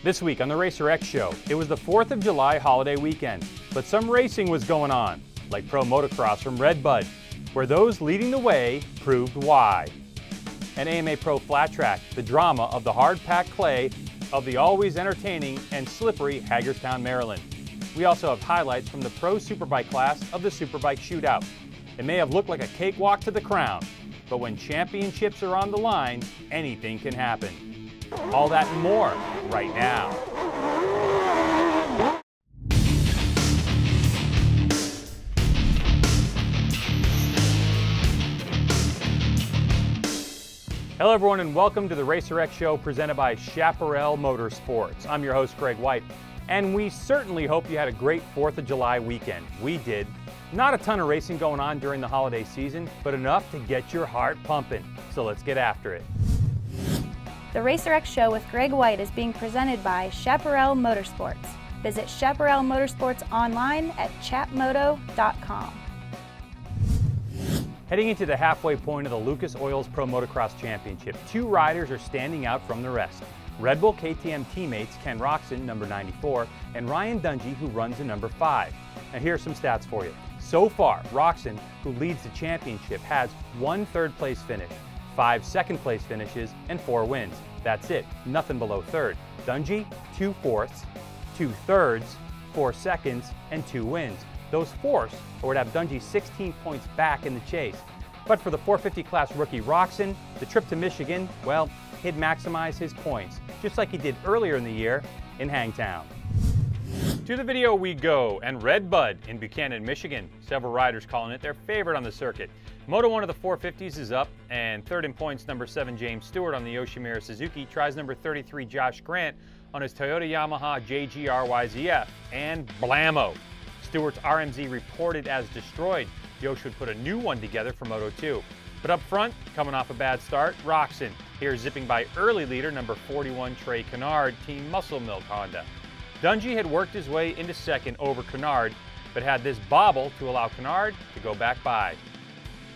This week on the Racer X Show, it was the 4th of July holiday weekend, but some racing was going on, like Pro Motocross from RedBud, where those leading the way proved why. And AMA Pro Flat Track, the drama of the hard-packed clay of the always entertaining and slippery Hagerstown, Maryland. We also have highlights from the Pro Superbike class of the Superbike Shootout. It may have looked like a cakewalk to the crown, but when championships are on the line, anything can happen. All that and more right now. Hello everyone and welcome to the Racer X Show presented by Chaparral Motorsports. I'm your host Greg White, and we certainly hope you had a great 4th of July weekend. We did. Not a ton of racing going on during the holiday season, but enough to get your heart pumping. So let's get after it. The Racer X Show with Greg White is being presented by Chaparral Motorsports. Visit Chaparral Motorsports online at chapmoto.com. Heading into the halfway point of the Lucas Oil's Pro Motocross Championship, two riders are standing out from the rest. Red Bull KTM teammates Ken Roczen, number 94, and Ryan Dungey, who runs in number 5. Now here are some stats for you. So far, Roczen, who leads the championship, has 1 third-place finish, 5 second-place finishes, and 4 wins. That's it, nothing below third. Dungey, 2 fourths, 2 thirds, 4 seconds, and 2 wins. Those fourths would have Dungey 16 points back in the chase. But for the 450 class rookie Roczen, the trip to Michigan, well, he'd maximize his points, just like he did earlier in the year in Hangtown. To the video we go, and RedBud in Buchanan, Michigan. Several riders calling it their favorite on the circuit. Moto 1 of the 450s is up, and third in points, number 7 James Stewart on the Yoshimura Suzuki tries number 33 Josh Grant on his Toyota Yamaha JGR-YZF, and blammo! Stewart's RMZ reported as destroyed. Yosh would put a new one together for Moto 2. But up front, coming off a bad start, Roczen. Here zipping by early leader number 41 Trey Kennard, Team Muscle Milk Honda. Dungey had worked his way into second over Kennard, but had this bobble to allow Kennard to go back by.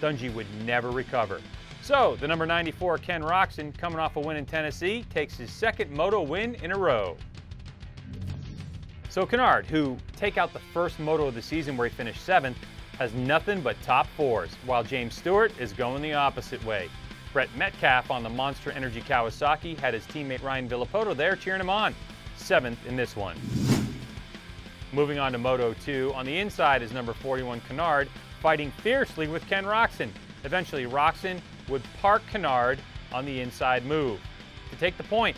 Dungey would never recover. So, the number 94 Ken Roczen, coming off a win in Tennessee, takes his second moto win in a row. So Kennard, who, take out the first moto of the season where he finished 7th, has nothing but top 4s, while James Stewart is going the opposite way. Brett Metcalf on the Monster Energy Kawasaki had his teammate Ryan Villapoto there cheering him on. 7th in this one. Moving on to Moto 2, on the inside is number 41 Kennard, fighting fiercely with Ken Roczen. Eventually Roczen would park Kennard on the inside move to take the point,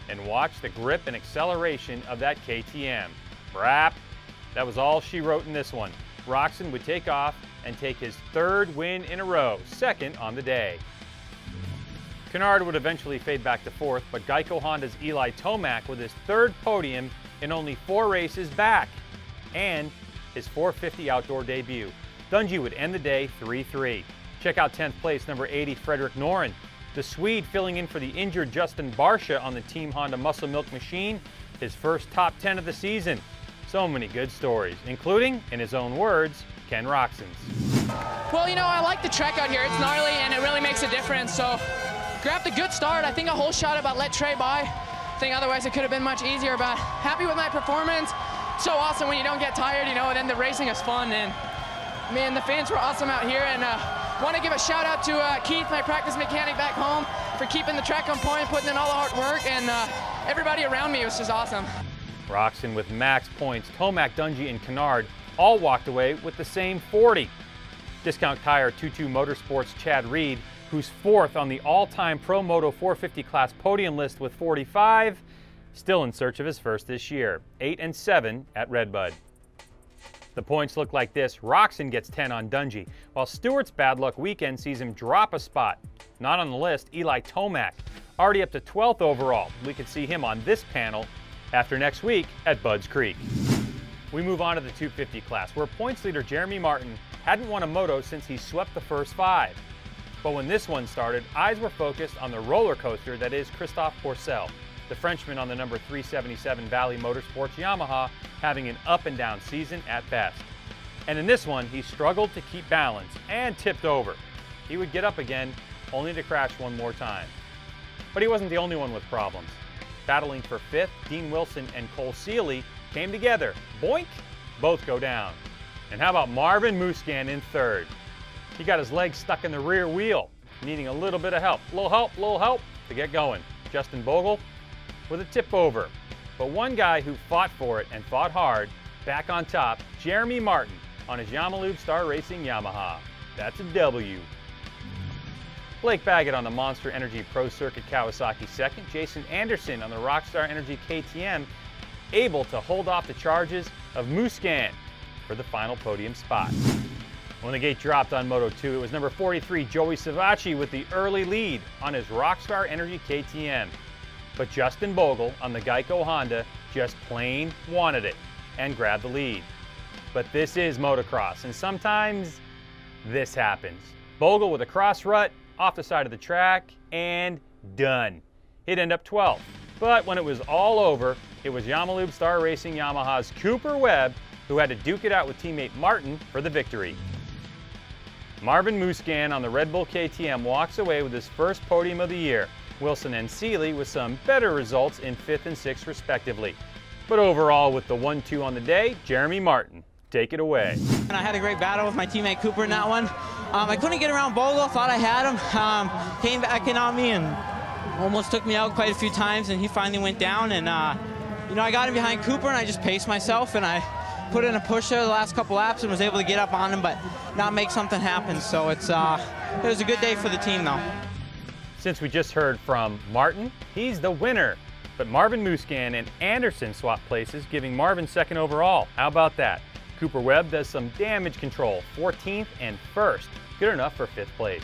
and watch the grip and acceleration of that KTM. Brap! That was all she wrote in this one. Roczen would take off and take his 3rd win in a row, 2nd on the day. Kennard would eventually fade back to 4th, but GEICO Honda's Eli Tomac with his 3rd podium in only 4 races back, and his 450 outdoor debut. Dungey would end the day 3-3. Check out 10th place, number 80 Frederick Noren. The Swede filling in for the injured Justin Barsha on the Team Honda Muscle Milk machine, his first top 10 of the season. So many good stories, including, in his own words, Ken Roczen's. Well, you know, I like the track out here. It's gnarly and it really makes a difference. So, grabbed a good start. I think a whole shot about let Trey by. I think otherwise it could have been much easier, but happy with my performance. So awesome when you don't get tired, you know, and then the racing is fun. And man, the fans were awesome out here. And want to give a shout out to Keith, my practice mechanic back home, for keeping the track on point, putting in all the hard work, and everybody around me was just awesome. Roczen with max points, Tomac, Dungey, and Kennard all walked away with the same 40. Discount Tire 22 Motorsports Chad Reed, who's 4th on the all-time Pro Moto 450 class podium list with 45, still in search of his first this year, 8 and 7 at RedBud. The points look like this. Roczen gets 10 on Dungey, while Stewart's bad luck weekend sees him drop a spot. Not on the list, Eli Tomac, already up to 12th overall. We could see him on this panel after next week at Budds Creek. We move on to the 250 class, where points leader Jeremy Martin hadn't won a moto since he swept the first 5. But when this one started, eyes were focused on the roller coaster that is Christophe Pourcel, the Frenchman on the number 377 Valley Motorsports Yamaha, having an up and down season at best. And in this one, he struggled to keep balance and tipped over. He would get up again, only to crash one more time. But he wasn't the only one with problems. Battling for 5th, Dean Wilson and Cole Seeley came together. Boink! Both go down. And how about Marvin Musquin in 3rd? He got his legs stuck in the rear wheel, needing a little bit of help. Little help to get going. Justin Bogle with a tip over. But one guy who fought for it and fought hard, back on top, Jeremy Martin on his Yamalube Star Racing Yamaha. That's a W. Blake Baggett on the Monster Energy Pro Circuit Kawasaki 2nd. Jason Anderson on the Rockstar Energy KTM, able to hold off the charges of Musquin for the final podium spot. When the gate dropped on Moto 2, it was number 43, Joey Savacci, with the early lead on his Rockstar Energy KTM. But Justin Bogle on the GEICO Honda just plain wanted it and grabbed the lead. But this is motocross, and sometimes this happens. Bogle with a cross rut off the side of the track, and done. He'd end up 12th. But when it was all over, it was Yamalube Star Racing Yamaha's Cooper Webb who had to duke it out with teammate Martin for the victory. Marvin Musquin on the Red Bull KTM walks away with his first podium of the year. Wilson and Seeley with some better results in 5th and 6th respectively. But overall, with the 1-2 on the day, Jeremy Martin. Take it away. And I had a great battle with my teammate Cooper in that one. I couldn't get around Bogle, thought I had him. Came back in on me and almost took me out quite a few times, and he finally went down. And you know, I got him behind Cooper, and I just paced myself, and I put in a pusher the last couple laps and was able to get up on him, but not make something happen. So it was a good day for the team, though. Since we just heard from Martin, he's the winner. But Marvin Musquin and Anderson swap places, giving Marvin 2nd overall. How about that? Cooper Webb does some damage control, 14th and 1st. Good enough for 5th place.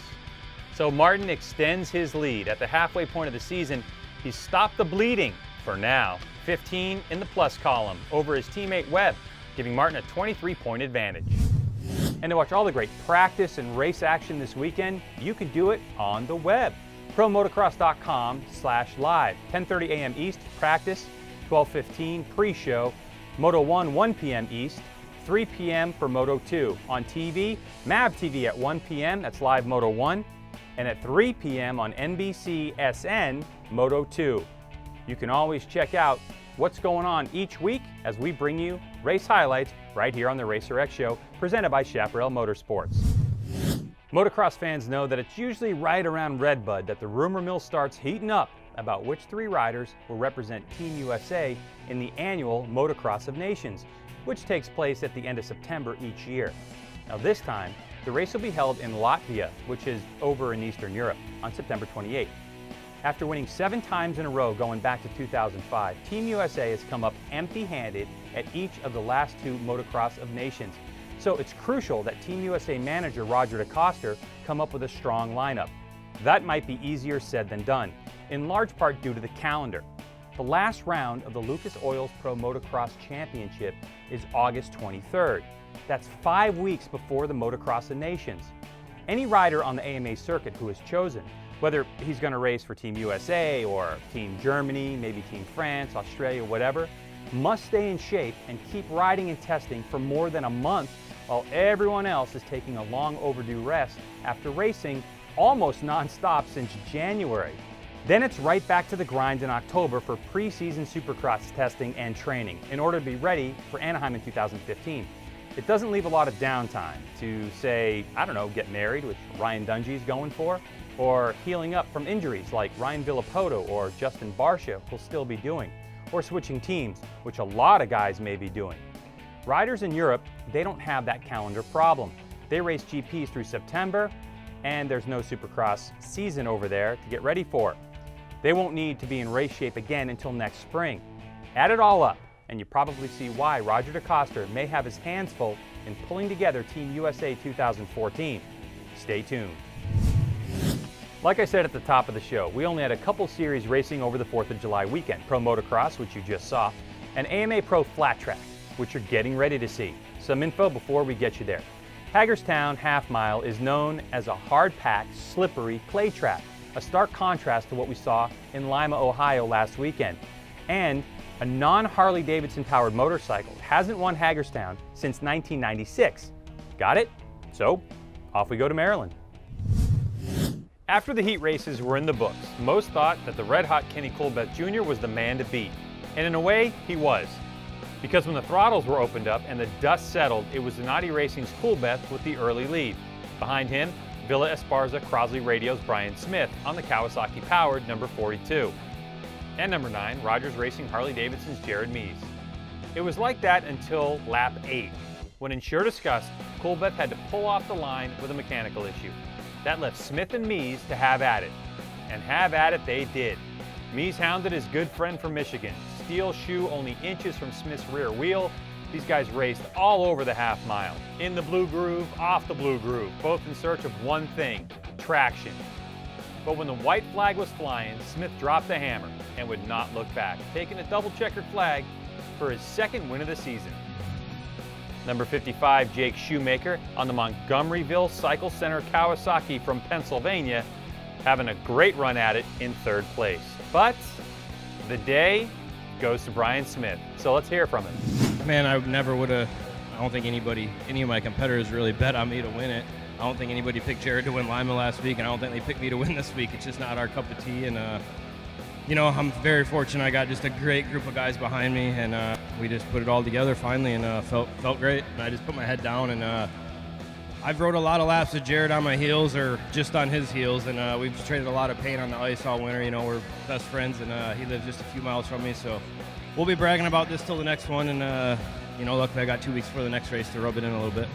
So Martin extends his lead. At the halfway point of the season, he's stopped the bleeding for now. 15 in the plus column over his teammate Webb, giving Martin a 23-point advantage. And to watch all the great practice and race action this weekend, you can do it on the web. ProMotocross.com/live. 10:30 a.m. East, practice. 12:15 pre-show. Moto 1, 1 p.m. East. 3 p.m. for Moto 2. On TV, MAV TV at 1 p.m. That's live Moto 1. And at 3 p.m. on NBC SN, Moto 2. You can always check out what's going on each week as we bring you race highlights right here on the Racer X Show, presented by Chaparral Motorsports. Motocross fans know that it's usually right around RedBud that the rumor mill starts heating up about which 3 riders will represent Team USA in the annual Motocross of Nations, which takes place at the end of September each year. Now this time, the race will be held in Latvia, which is over in Eastern Europe, on September 28th. After winning 7 times in a row going back to 2005, Team USA has come up empty-handed at each of the last 2 Motocross of Nations. So it's crucial that Team USA manager Roger DeCoster come up with a strong lineup. That might be easier said than done, in large part due to the calendar. The last round of the Lucas Oil's Pro Motocross Championship is August 23rd. That's 5 weeks before the Motocross of Nations. Any rider on the AMA circuit who is chosen, whether he's going to race for Team USA or Team Germany, maybe Team France, Australia, whatever, must stay in shape and keep riding and testing for more than a month while everyone else is taking a long overdue rest after racing almost non-stop since January. Then it's right back to the grind in October for pre-season Supercross testing and training in order to be ready for Anaheim in 2015. It doesn't leave a lot of downtime to, say, I don't know, get married, which Ryan Dungey's going for, or healing up from injuries like Ryan Villopoto or Justin Barcia will still be doing, or switching teams, which a lot of guys may be doing. Riders in Europe, they don't have that calendar problem. They race GPs through September, and there's no Supercross season over there to get ready for. They won't need to be in race shape again until next spring. Add it all up, and you probably see why Roger DeCoster may have his hands full in pulling together Team USA 2014. Stay tuned. Like I said at the top of the show, we only had a couple series racing over the 4th of July weekend. Pro Motocross, which you just saw, and AMA Pro Flat Track, which you're getting ready to see. Some info before we get you there. Hagerstown Half Mile is known as a hard-packed, slippery clay track, a stark contrast to what we saw in Lima, Ohio last weekend. And a non-Harley-Davidson powered motorcycle hasn't won Hagerstown since 1996. Got it? So, off we go to Maryland. After the heat races were in the books, most thought that the red-hot Kenny Coolbeth Jr. was the man to beat. And in a way, he was. Because when the throttles were opened up and the dust settled, it was Donati Racing's Coolbeth with the early lead. Behind him, Villa Esparza Crosley Radio's Brian Smith on the Kawasaki-powered number 42. And number 9, Rogers Racing Harley-Davidson's Jared Mees. It was like that until lap 8, when in sure disgust, Coolbeth had to pull off the line with a mechanical issue. That left Smith and Mees to have at it. And have at it they did. Mees hounded his good friend from Michigan. Steel shoe only inches from Smith's rear wheel. These guys raced all over the half mile. In the blue groove, off the blue groove, both in search of one thing, traction. But when the white flag was flying, Smith dropped the hammer and would not look back, taking a double checkered flag for his second win of the season. Number 55, Jake Shoemaker on the Montgomeryville Cycle Center Kawasaki from Pennsylvania, having a great run at it in 3rd place. But the day goes to Brian Smith, so let's hear from him. Man, I never would have, I don't think any of my competitors really bet on me to win it. I don't think anybody picked Jared to win Lima last week, and I don't think they picked me to win this week. It's just not our cup of tea, and you know, I'm very fortunate. I got just a great group of guys behind me, and we just put it all together finally, and felt great. And I just put my head down, and I've rode a lot of laps with Jared on my heels or just on his heels, and we've traded a lot of paint on the ice all winter. You know, we're best friends, and he lives just a few miles from me, so we'll be bragging about this till the next one, and you know, luckily I got 2 weeks for the next race to rub it in a little bit.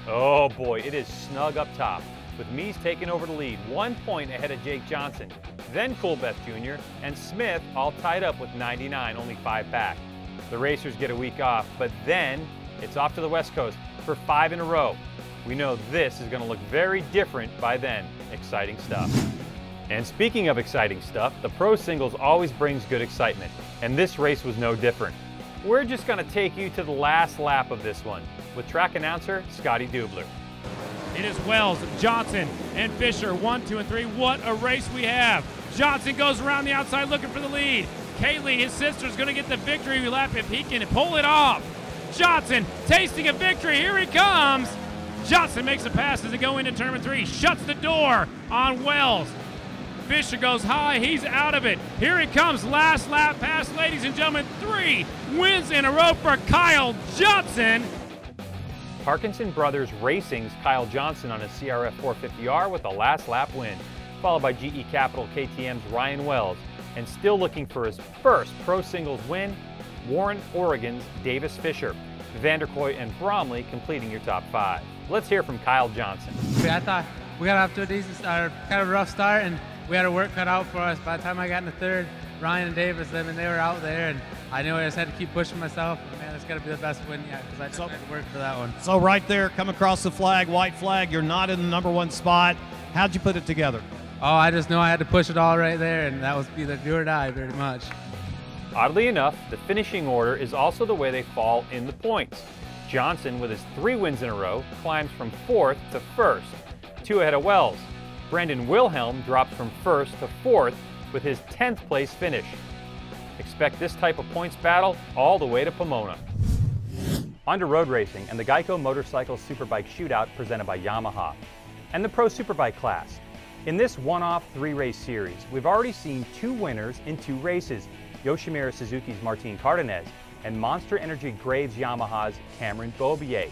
Oh boy, it is snug up top, with Mees taking over the lead, 1 point ahead of Jake Johnson, then Coolbeth Jr., and Smith all tied up with 99, only 5 back. The racers get a week off, but then it's off to the West Coast for 5 in a row. We know this is going to look very different by then. Exciting stuff. And speaking of exciting stuff, the Pro Singles always brings good excitement, and this race was no different. We're just going to take you to the last lap of this one with track announcer Scotty Dubler. It is Wells, Johnson, and Fisher, 1, 2, and 3. What a race we have. Johnson goes around the outside looking for the lead. Kaylee, his sister, is going to get the victory lap if he can pull it off. Johnson tasting a victory. Here he comes. Johnson makes a pass as they go into turn 3. Shuts the door on Wells. Fisher goes high. He's out of it. Here he comes. Last lap pass, ladies and gentlemen. 3 wins in a row for Kyle Johnson. Parkinson Brothers Racing's Kyle Johnson on his CRF 450R with a last lap win, followed by GE Capital KTM's Ryan Wells, and still looking for his first Pro Singles win, Warren, Oregon's Davis Fisher. Vanderkoy and Bromley completing your top 5. Let's hear from Kyle Johnson. I thought we got off to a decent start, kind of a rough start, and we had our work cut out for us. By the time I got in the 3rd, Ryan and Davis, they were out there, and I knew I just had to keep pushing myself. Man, it's got to be the best win yet, because I just had to work for that one. So right there, come across the flag, white flag, you're not in the #1 spot. How'd you put it together? Oh, I just knew I had to push it all right there, and that was either do or die, pretty much. Oddly enough, the finishing order is also the way they fall in the points. Johnson, with his 3 wins in a row, climbs from 4th to 1st, 2 ahead of Wells. Brendan Wilhelm drops from 1st to 4th with his 10th place finish. Expect this type of points battle all the way to Pomona. On to road racing and the GEICO Motorcycle Superbike Shootout presented by Yamaha and the Pro Superbike class. In this one-off 3-race series, we've already seen 2 winners in 2 races, Yoshimura Suzuki's Martin Cardenas and Monster Energy Graves Yamaha's Cameron Beaubier.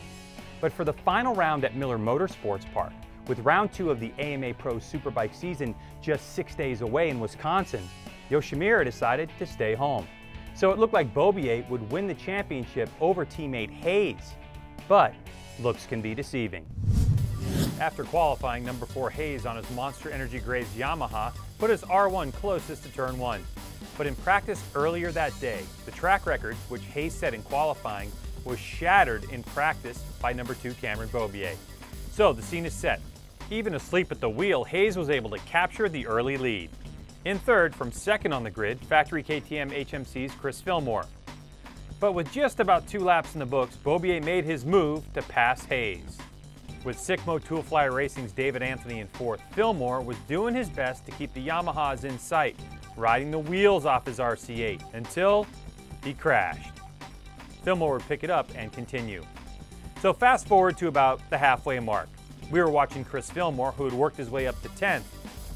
But for the final round at Miller Motorsports Park, with round 2 of the AMA Pro Superbike season just 6 days away in Wisconsin, Yoshimura decided to stay home. So it looked like Beaubier would win the championship over teammate Hayes. But looks can be deceiving. After qualifying, number 4 Hayes on his Monster Energy Graves Yamaha put his R1 closest to turn 1. But in practice earlier that day, the track record, which Hayes set in qualifying, was shattered in practice by number 2 Cameron Beaubier. So the scene is set. Even asleep at the wheel, Hayes was able to capture the early lead. In 3rd, from 2nd on the grid, factory KTM HMC's Chris Fillmore. But with just about 2 laps in the books, Beaubier made his move to pass Hayes. With Sicmo Tool Flyer Racing's David Anthony in 4th, Fillmore was doing his best to keep the Yamahas in sight, riding the wheels off his RC8 until he crashed. Fillmore would pick it up and continue. So fast forward to about the halfway mark. We were watching Chris Fillmore, who had worked his way up to 10th,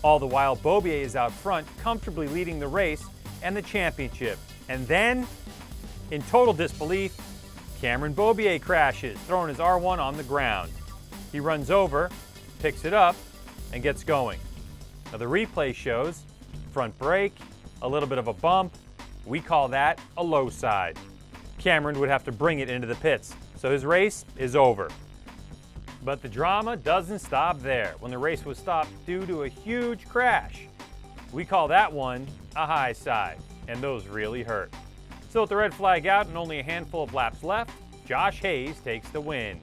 All the while, Beaubier is out front, comfortably leading the race and the championship. And then, in total disbelief, Cameron Beaubier crashes, throwing his R1 on the ground. He runs over, picks it up, and gets going. Now the replay shows front brake, a little bit of a bump. We call that a low side. Cameron would have to bring it into the pits, so his race is over. But the drama doesn't stop there when the race was stopped due to a huge crash. We call that one a high side, and those really hurt. So with the red flag out and only a handful of laps left, Josh Hayes takes the win.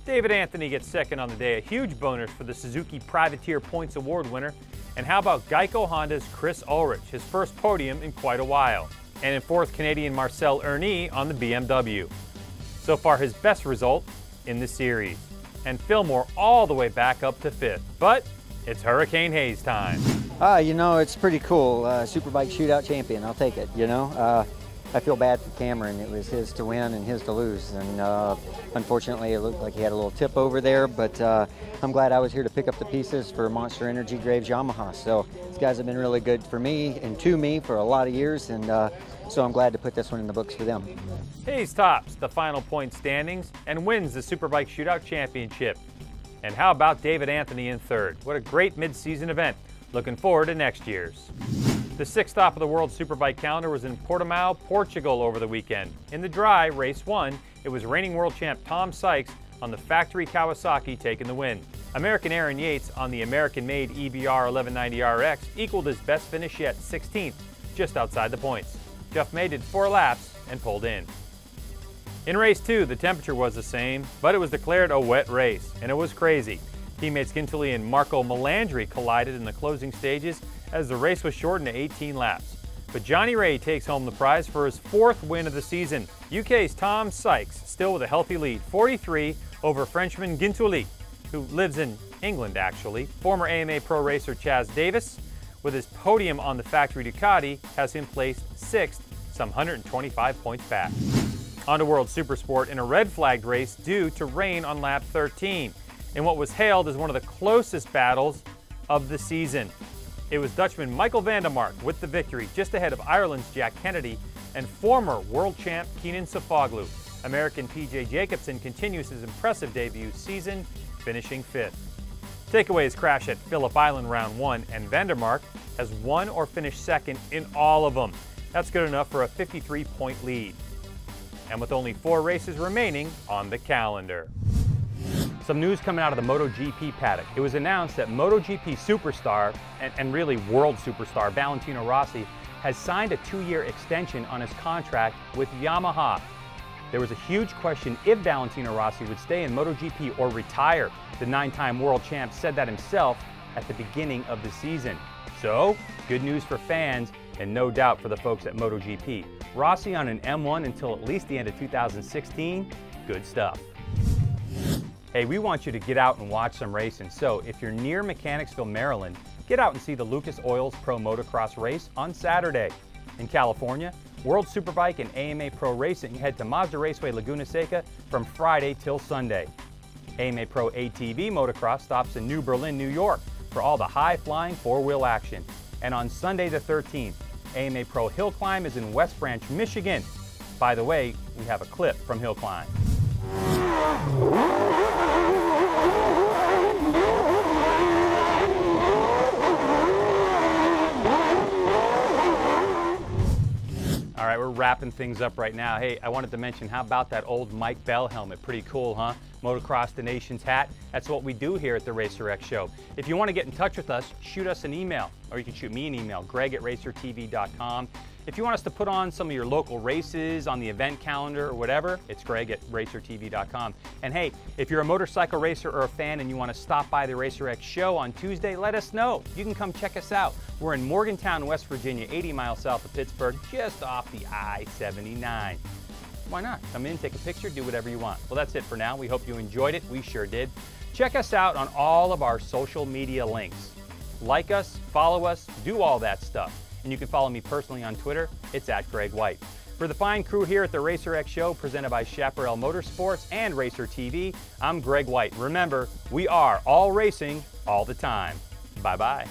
David Anthony gets second on the day, a huge bonus for the Suzuki Privateer Points Award winner. And how about GEICO Honda's Chris Ulrich, his first podium in quite a while. And in fourth, Canadian Marcel Erny on the BMW. So far his best result in the series. And Fillmore all the way back up to fifth. But it's Hurricane Hayes time. You know, it's pretty cool. Superbike Shootout champion, I'll take it, you know. I feel bad for Cameron. It was his to win and his to lose. And unfortunately, it looked like he had a little tip over there, but I'm glad I was here to pick up the pieces for Monster Energy Graves Yamaha. So these guys have been really good for me and to me for a lot of years, and so I'm glad to put this one in the books for them. Hayes tops the final point standings and wins the Superbike Shootout Championship. And how about David Anthony in third? What a great mid-season event. Looking forward to next year's. The sixth stop of the World Superbike calendar was in Portimao, Portugal over the weekend. In the dry, race one, it was reigning world champ Tom Sykes on the factory Kawasaki taking the win. American Aaron Yates on the American-made EBR 1190RX equaled his best finish yet, 16th, just outside the points. Jeff May did 4 laps and pulled in. In race two, the temperature was the same, but it was declared a wet race, and it was crazy. Teammates Gintuli and Marco Melandri collided in the closing stages as the race was shortened to 18 laps. But Johnny Ray takes home the prize for his 4th win of the season. UK's Tom Sykes still with a healthy lead, 43 over Frenchman Gintuli, who lives in England actually. Former AMA Pro racer Chaz Davis, with his podium on the factory Ducati, has him placed 6th, some 125 points back. On to World Supersport in a red-flagged race due to rain on lap 13, in what was hailed as one of the closest battles of the season. It was Dutchman Michael van der Mark with the victory, just ahead of Ireland's Jack Kennedy and former world champ Keenan Sofoglu. American PJ Jacobsen continues his impressive debut season, finishing 5th. Takeaways crash at Phillip Island round 1, and van der Mark has won or finished 2nd in all of them. That's good enough for a 53-point lead. And with only 4 races remaining on the calendar. Some news coming out of the MotoGP paddock. It was announced that MotoGP superstar, and really world superstar, Valentino Rossi, has signed a 2-year extension on his contract with Yamaha. There was a huge question if Valentino Rossi would stay in MotoGP or retire. The 9-time world champ said that himself at the beginning of the season. So, good news for fans, and no doubt for the folks at MotoGP. Rossi on an M1 until at least the end of 2016, good stuff. Hey, we want you to get out and watch some racing, so if you're near Mechanicsville, Maryland, get out and see the Lucas Oils Pro Motocross race on Saturday. In California, World Superbike and AMA Pro Racing head to Mazda Raceway Laguna Seca from Friday till Sunday. AMA Pro ATV Motocross stops in New Berlin, New York for all the high-flying 4-wheel action. And on Sunday the 13th, AMA Pro Hill Climb is in West Branch, Michigan. By the way, we have a clip from Hill Climb. All right, we're wrapping things up right now. Hey, I wanted to mention, how about that old Mike Bell helmet? Pretty cool, huh? Motocross the Nation's hat. That's what we do here at the Racer X Show. If you want to get in touch with us, shoot us an email, or you can shoot me an email, greg@racertv.com. If you want us to put on some of your local races on the event calendar or whatever, it's greg@racertv.com. And hey, if you're a motorcycle racer or a fan and you want to stop by the Racer X Show on Tuesday, let us know. You can come check us out. We're in Morgantown, West Virginia, 80 miles south of Pittsburgh, just off the I-79. Why not? Come in, take a picture, do whatever you want. Well, that's it for now. We hope you enjoyed it. We sure did. Check us out on all of our social media links. Like us, follow us, do all that stuff. And you can follow me personally on Twitter. It's @GregWhite. For the fine crew here at the Racer X Show, presented by Chaparral Motorsports and Racer TV, I'm Greg White. Remember, we are all racing all the time. Bye-bye.